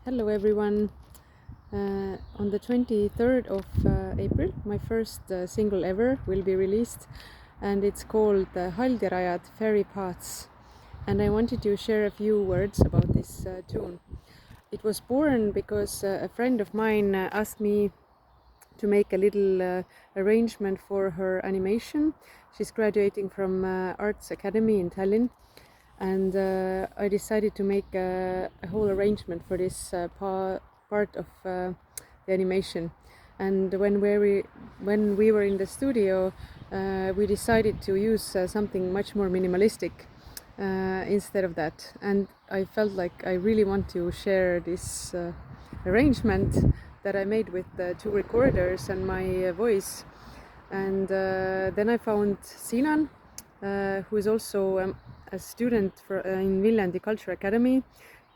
Hello everyone. On the 23rd of April, my first single ever will be released, and it's called Haldjarajad Fairy Pahts. And I wanted to share a few words about this tune. It was born because a friend of mine asked me to make a little arrangement for her animation. She's graduating from Arts Academy in Tallinn, and I decided to make a whole arrangement for this part of the animation. And when we were in the studio, we decided to use something much more minimalistic instead of that. And I felt like I really want to share this arrangement that I made with the two recorders and my voice. And then I found Sinan, who is also a student in Viljandi Culture Academy.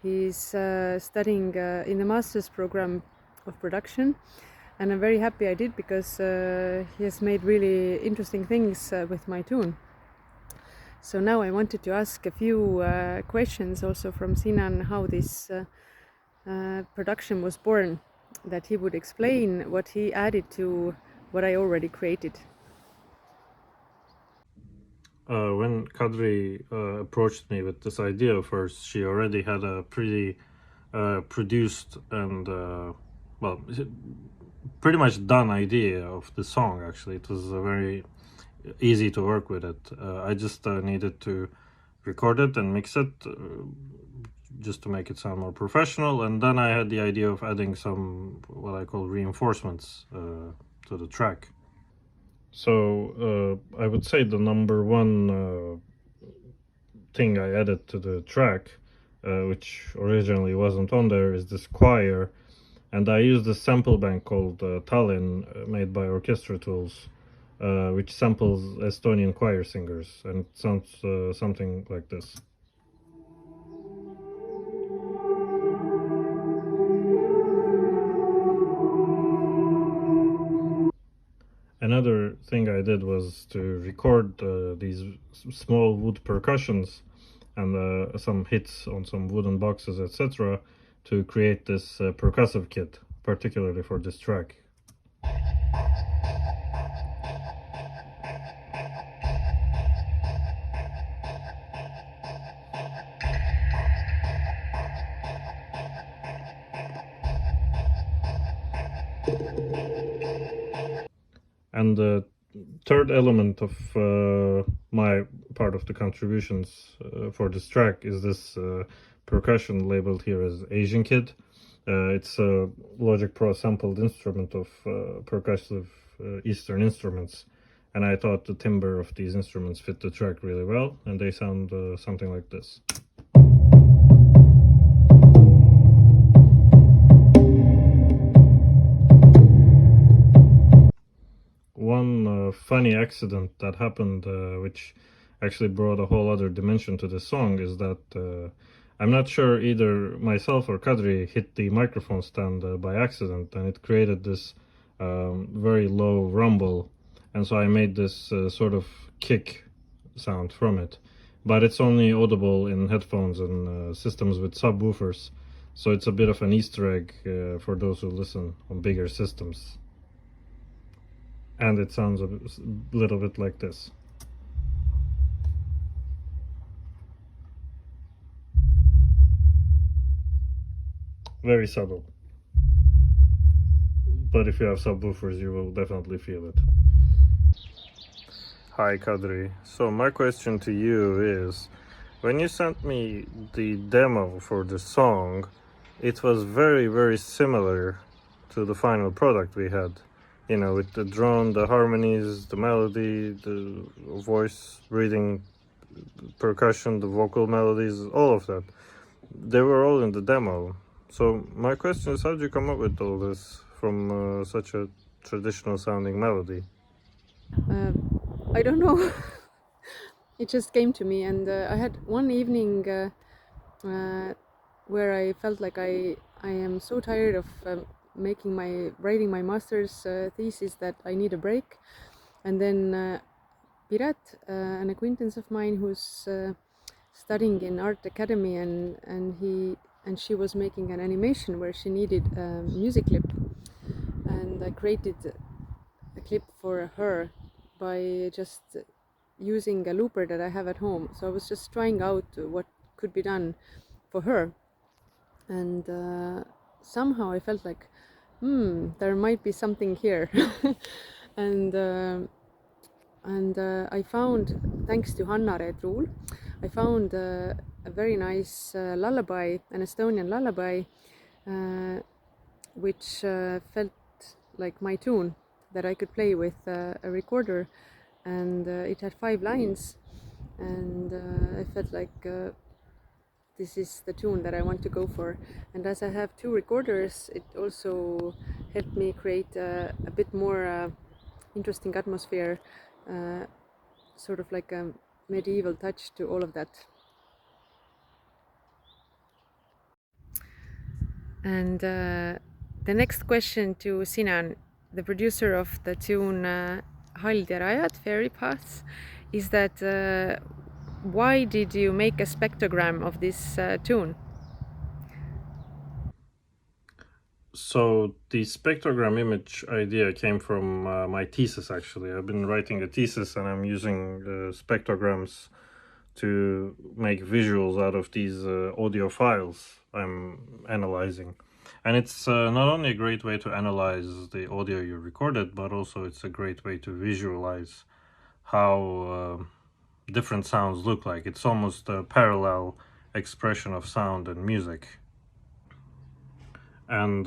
He's studying in the master's program of production, and I'm very happy I did, because he has made really interesting things with my tune. So now I wanted to ask a few questions also from Sinan, how this production was born, that he would explain what he added to what I already created. When Kadri approached me with this idea first, she already had a pretty produced and pretty much done idea of the song. Actually, it was very easy to work with it. I just needed to record it and mix it just to make it sound more professional, and then I had the idea of adding some what I call reinforcements to the track. So I would say the number one thing I added to the track, which originally wasn't on there, is this choir. And I used a sample bank called Tallinn, made by Orchestra Tools, which samples Estonian choir singers, and it sounds something like this. Another thing I did was to record these small wood percussions and some hits on some wooden boxes, etc., to create this percussive kit, particularly for this track. And the third element of my part of the contributions for this track is this percussion labeled here as Asian Kid. It's a Logic Pro sampled instrument of percussive Eastern instruments, and I thought the timbre of these instruments fit the track really well, and they sound something like this. One funny accident that happened, which actually brought a whole other dimension to the song, is that I'm not sure either myself or Kadri hit the microphone stand by accident, and it created this very low rumble, and so I made this sort of kick sound from it. But it's only audible in headphones and systems with subwoofers, so it's a bit of an Easter egg for those who listen on bigger systems. And it sounds a little bit like this. Very subtle. But if you have subwoofers, you will definitely feel it. Hi Kadri. So my question to you is, when you sent me the demo for the song, it was very, very similar to the final product we had. You know, with the drone, the harmonies, the melody, the voice, breathing, percussion, the vocal melodies, all of that. They were all in the demo. So my question is, how did you come up with all this from such a traditional sounding melody? I don't know. It just came to me, and I had one evening where I felt like I am so tired of writing my master's thesis that I need a break. And then Piret, an acquaintance of mine who's studying in Art Academy, and he and she was making an animation where she needed a music clip, and I created a clip for her by just using a looper that I have at home. So I was just trying out what could be done for her, and somehow I felt like there might be something here. and I found, thanks to Haldjarajad rule, I found a very nice lullaby, an Estonian lullaby, which felt like my tune that I could play with a recorder, and it had 5 lines, and I felt like this is the tune that I want to go for. And as I have 2 recorders, it also helped me create a bit more interesting atmosphere, sort of like a medieval touch to all of that. And the next question to Sinan, the producer of the tune Haldjarajad, Fairy Pahts, is that why did you make a spectogram of this tune? So the spectogram image idea came from my thesis, actually. I've been writing a thesis and I'm using spectrograms to make visuals out of these audio files I'm analyzing. And it's not only a great way to analyze the audio you recorded, but also it's a great way to visualize how different sounds look like. It's almost a parallel expression of sound and music. And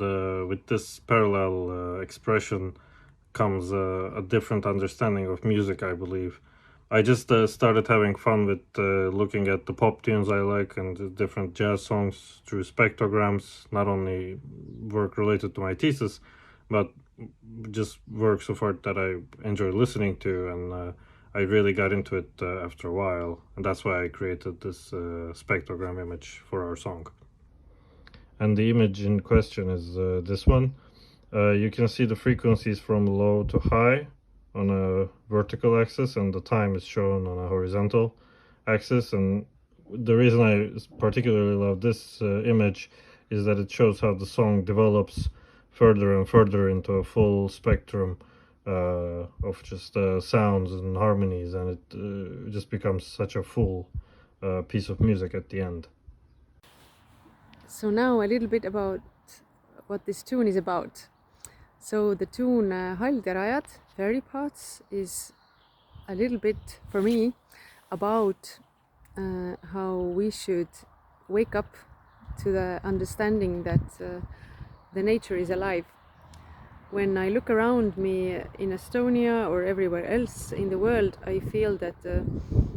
with this parallel expression comes a different understanding of music, I believe. I just started having fun with looking at the pop tunes I like and the different jazz songs through spectrograms, not only work related to my thesis, but just works of art that I enjoy listening to, and I really got into it after a while, and that's why I created this spectrogram image for our song. And the image in question is this one. You can see the frequencies from low to high on a vertical axis, and the time is shown on a horizontal axis. And the reason I particularly love this image is that it shows how the song develops further and further into a full spectrum of just sounds and harmonies, and it just becomes such a full piece of music at the end. So now a little bit about what this tune is about. So the tune Haldjarajad, Fairy Pahts, is a little bit, for me, about how we should wake up to the understanding that the nature is alive. When I look around me in Estonia or everywhere else in the world, I feel that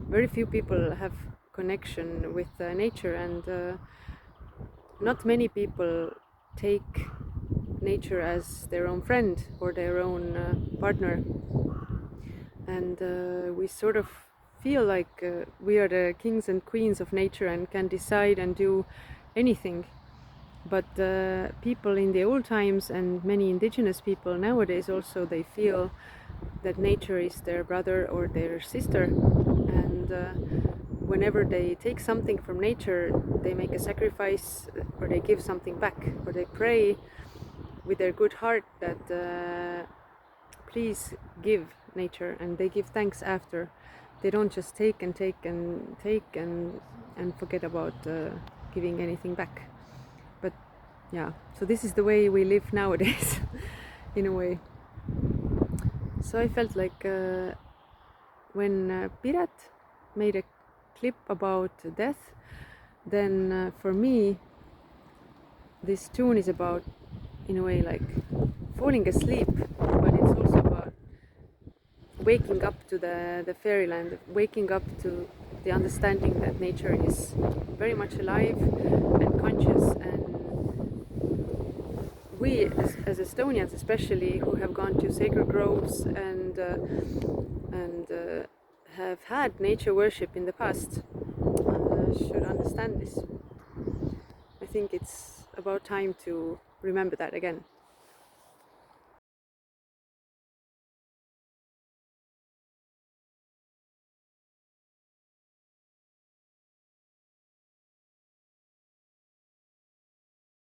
very few people have connection with nature, and not many people take nature as their own friend or their own partner, and we sort of feel like we are the kings and queens of nature and can decide and do anything. But people in the old times and many indigenous people nowadays also, they feel that nature is their brother or their sister, and whenever they take something from nature, they make a sacrifice or they give something back, or they pray with their good heart that please give nature, and they give thanks after. They don't just take and take and take and forget about giving anything back. But yeah, so this is the way we live nowadays in a way. So I felt like when Piret made a clip about death, then for me this tune is about, in a way, like falling asleep, but it's also about waking up to the fairyland, waking up to the understanding that nature is very much alive and conscious. And we as Estonians especially, who have gone to sacred groves and have had nature worship in the past, should understand this. I think it's about time to remember that again.